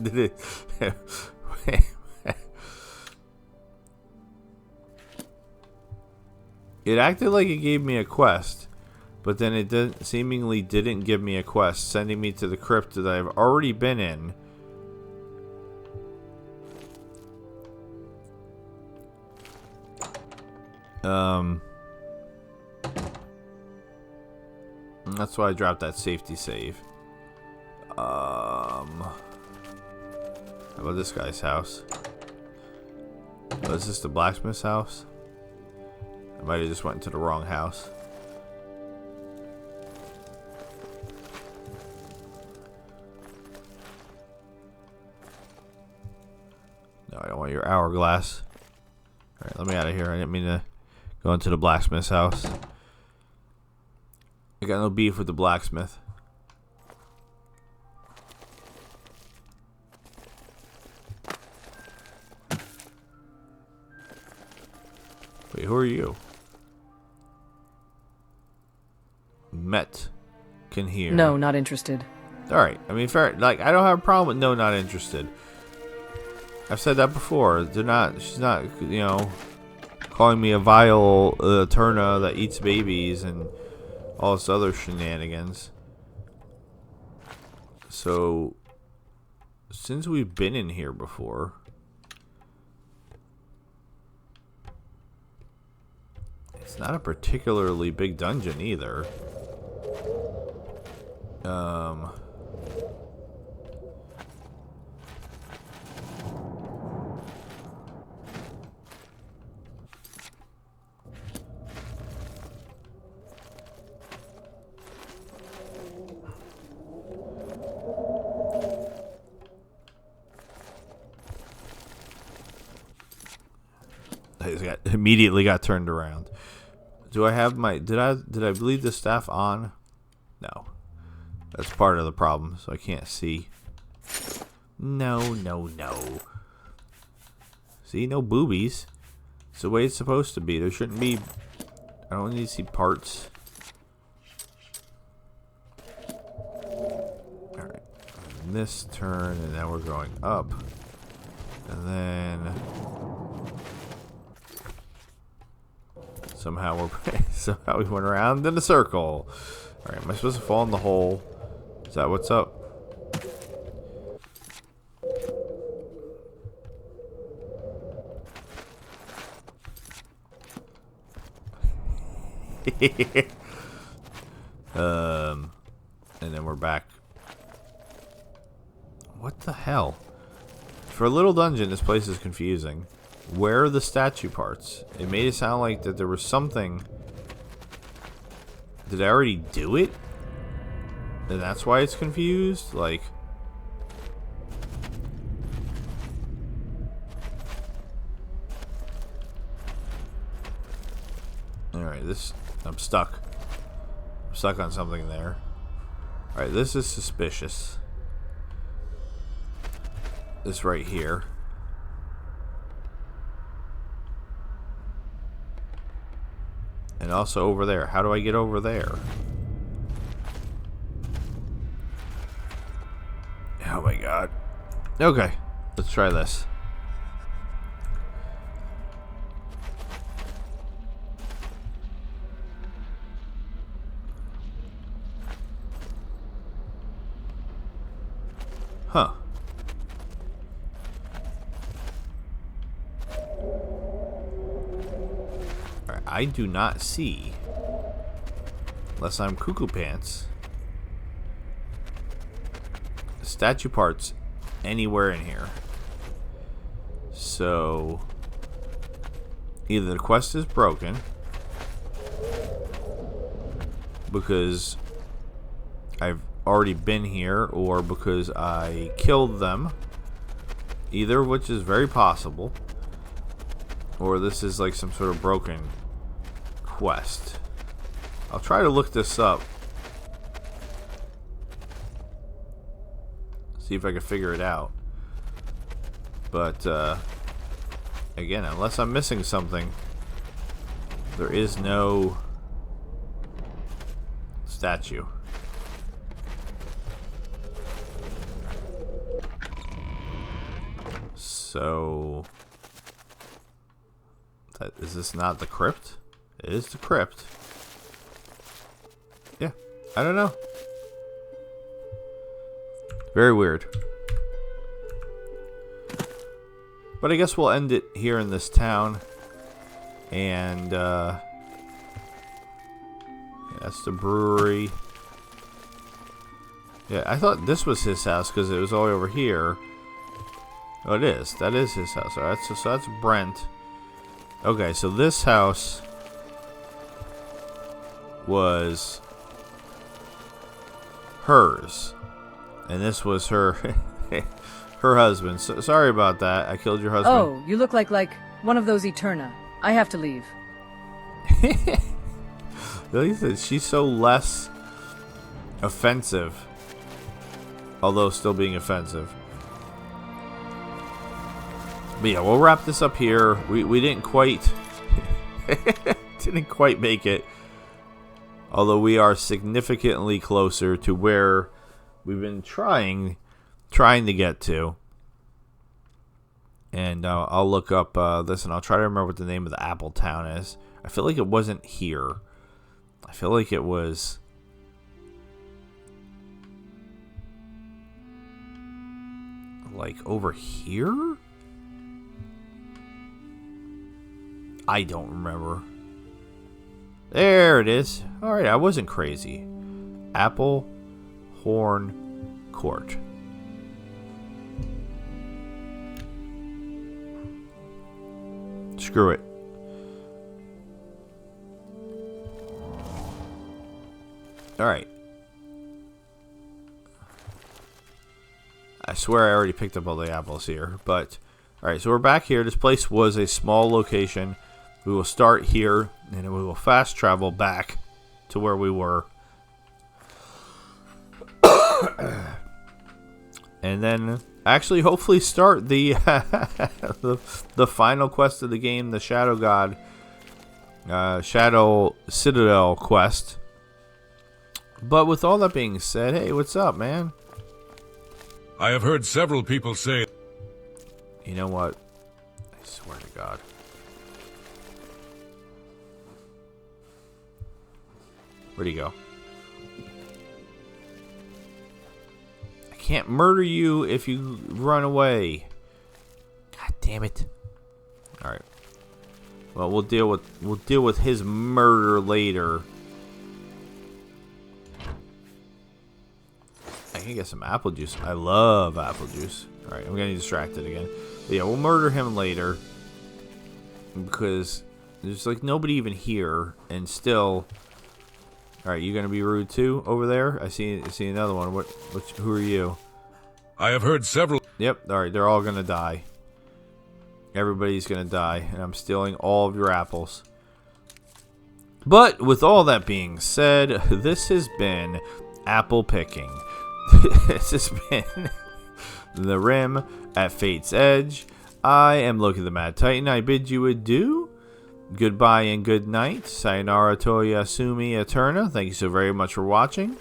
Did it... It acted like it gave me a quest, but then it seemingly didn't give me a quest, sending me to the crypt that I've already been in. That's why I dropped that safety save. How about this guy's house? Oh, is this the blacksmith's house? I might have just went into the wrong house. No, I don't want your hourglass. Alright, let me out of here. I didn't mean to go into the blacksmith's house. I got no beef with the blacksmith. Wait, who are you? Met can hear. No, not interested. Alright, I mean, fair. Like, I don't have a problem with no, not interested. I've said that before. She's not, you know, calling me a vile Turna that eats babies and all this other shenanigans. So, since we've been in here before, it's not a particularly big dungeon either. I immediately got turned around. Do I have my... Did I leave the staff on? No. That's part of the problem, so I can't see. No, no, no. See, no boobies. It's the way it's supposed to be. There shouldn't be... I don't need to see parts. Alright. This turn, and now we're going up. And then... Somehow we went around in a circle. Alright, am I supposed to fall in the hole? Is that what's up? And then we're back. What the hell? For a little dungeon, this place is confusing. Where are the statue parts? It made it sound like that there was something. Did I already do it? And that's why it's confused? Like... Alright, this... I'm stuck. I'm stuck on something there. Alright, this is suspicious. This right here. And also over there. How do I get over there? Oh my god. Okay. Let's try this. Huh. Alright, I do not see, unless I'm cuckoo pants, statue parts anywhere in here. So either the quest is broken because I've already been here, or because I killed them, either of which is very possible, or this is like some sort of broken quest. I'll try to look this up, see if I can figure it out. But again, unless I'm missing something, there is no statue. So, is this not the crypt? It is the crypt. Yeah, I don't know. Very weird. But I guess we'll end it here in this town. And, yeah, that's the brewery. Yeah, I thought this was his house because it was all over here. Oh, it is. That is his house. All right, so that's Brent. Okay, so this house was hers, and this was her her husband. So, sorry about that. I killed your husband. Oh, you look like one of those Eterna. I have to leave. She's so less offensive, although still being offensive. But yeah, we'll wrap this up here. We didn't quite didn't quite make it, although we are significantly closer to where we've been trying to get to. And I'll look up this, and I'll try to remember what the name of the Apple Town is. I feel like it wasn't here. I feel like it was like over here. I don't remember. There it is. Alright, I wasn't crazy. Apple Horn Court. Screw it. Alright. I swear I already picked up all the apples here, but alright, so we're back here. This place was a small location. We will start here, and then we will fast travel back to where we were. And then actually hopefully start the the final quest of the game, the Shadow God Shadow Citadel quest. But with all that being said, hey, what's up, man? I have heard several people say... You know what? I swear to God. Where'd he go? I can't murder you if you run away. God damn it. Alright. Well, we'll deal with his murder later. I can get some apple juice. I love apple juice. Alright, I'm getting distracted again. But yeah, we'll murder him later. Because there's like nobody even here. And still... Alright, you gonna be rude too over there? I see another one. Who are you? I have heard several... Yep, alright, they're all gonna die. Everybody's gonna die. And I'm stealing all of your apples. But with all that being said, this has been apple picking. This has been the Rim at Fate's Edge. I am Loki the Mad Titan. I bid you adieu. Goodbye and good night. Sayonara Toyasumi Eterna. Thank you so very much for watching.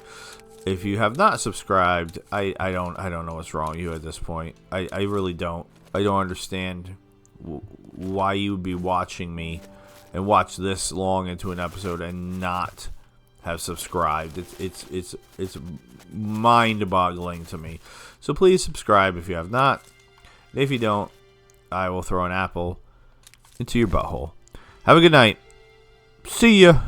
If you have not subscribed, I don't know what's wrong with you at this point. I really don't. I don't understand why you would be watching me and watch this long into an episode and not have subscribed. It's mind-boggling to me. So please subscribe if you have not. And if you don't, I will throw an apple into your butthole. Have a good night. See ya.